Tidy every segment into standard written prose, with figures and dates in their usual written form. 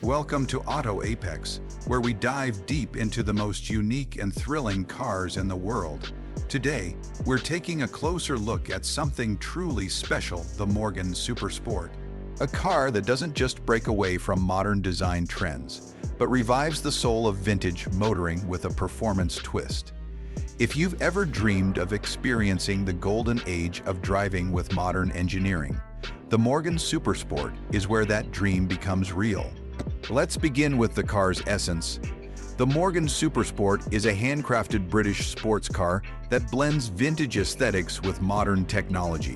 Welcome to Auto Apex, where we dive deep into the most unique and thrilling cars in the world. Today, we're taking a closer look at something truly special, the Morgan Supersport. A car that doesn't just break away from modern design trends, but revives the soul of vintage motoring with a performance twist. If you've ever dreamed of experiencing the golden age of driving with modern engineering, the Morgan Supersport is where that dream becomes real. Let's begin with the car's essence. The Morgan Supersport is a handcrafted British sports car that blends vintage aesthetics with modern technology.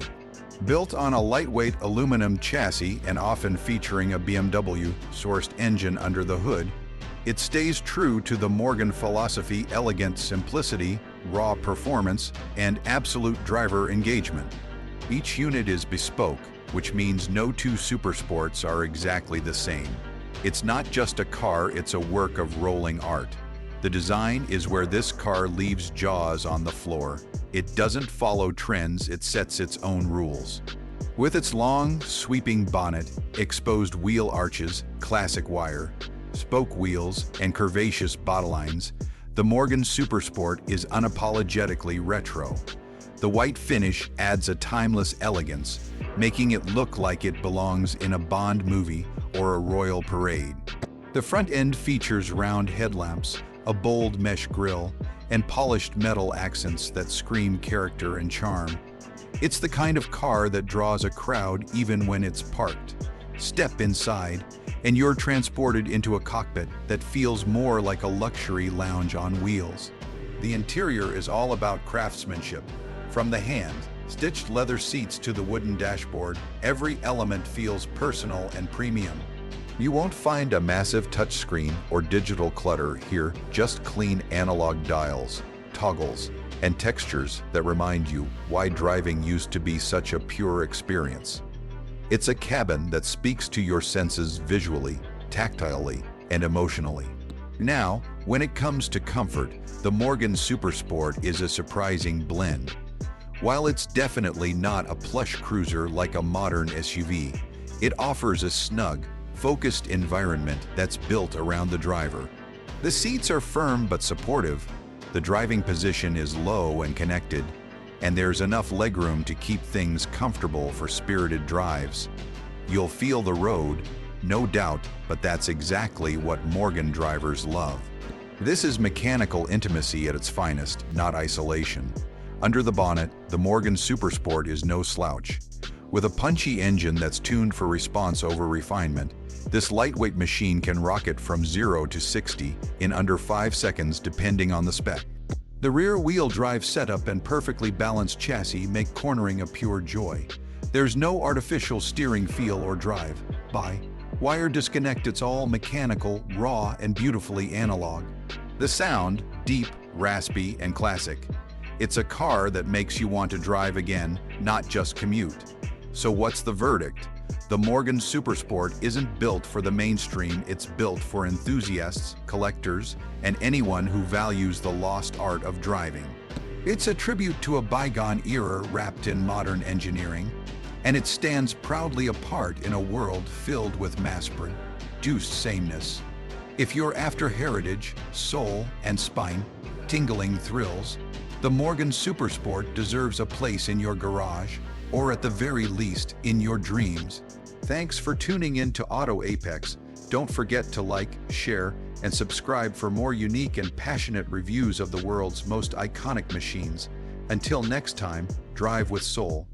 Built on a lightweight aluminum chassis and often featuring a BMW-sourced engine under the hood, it stays true to the Morgan philosophy: elegant simplicity, raw performance, and absolute driver engagement. Each unit is bespoke, which means no two Supersports are exactly the same. It's not just a car, it's a work of rolling art. The design is where this car leaves jaws on the floor. It doesn't follow trends, it sets its own rules. With its long, sweeping bonnet, exposed wheel arches, classic wire, spoke wheels, and curvaceous bodylines, the Morgan Supersport is unapologetically retro. The white finish adds a timeless elegance, making it look like it belongs in a Bond movie or a royal parade. The front end features round headlamps, a bold mesh grille, and polished metal accents that scream character and charm. It's the kind of car that draws a crowd even when it's parked. Step inside, and you're transported into a cockpit that feels more like a luxury lounge on wheels. The interior is all about craftsmanship. From the hand-stitched leather seats to the wooden dashboard, every element feels personal and premium. You won't find a massive touchscreen or digital clutter here, just clean analog dials, toggles, and textures that remind you why driving used to be such a pure experience. It's a cabin that speaks to your senses visually, tactilely, and emotionally. Now, when it comes to comfort, the Morgan Supersport is a surprising blend. While it's definitely not a plush cruiser like a modern SUV, it offers a snug, focused environment that's built around the driver. The seats are firm but supportive, the driving position is low and connected, and there's enough legroom to keep things comfortable for spirited drives. You'll feel the road, no doubt, but that's exactly what Morgan drivers love. This is mechanical intimacy at its finest, not isolation. Under the bonnet, the Morgan Supersport is no slouch. With a punchy engine that's tuned for response over refinement, this lightweight machine can rocket from 0 to 60 in under 5 seconds depending on the spec. The rear-wheel drive setup and perfectly balanced chassis make cornering a pure joy. There's no artificial steering feel or drive-by-wire disconnect, it's all mechanical, raw, and beautifully analog. The sound, deep, raspy, and classic. It's a car that makes you want to drive again, not just commute. So what's the verdict? The Morgan Supersport isn't built for the mainstream, it's built for enthusiasts, collectors, and anyone who values the lost art of driving. It's a tribute to a bygone era wrapped in modern engineering, and it stands proudly apart in a world filled with mass-produced sameness. If you're after heritage, soul, and spine-tingling thrills, the Morgan Supersport deserves a place in your garage, or at the very least, in your dreams. Thanks for tuning in to Auto Apex. Don't forget to like, share, and subscribe for more unique and passionate reviews of the world's most iconic machines. Until next time, drive with soul.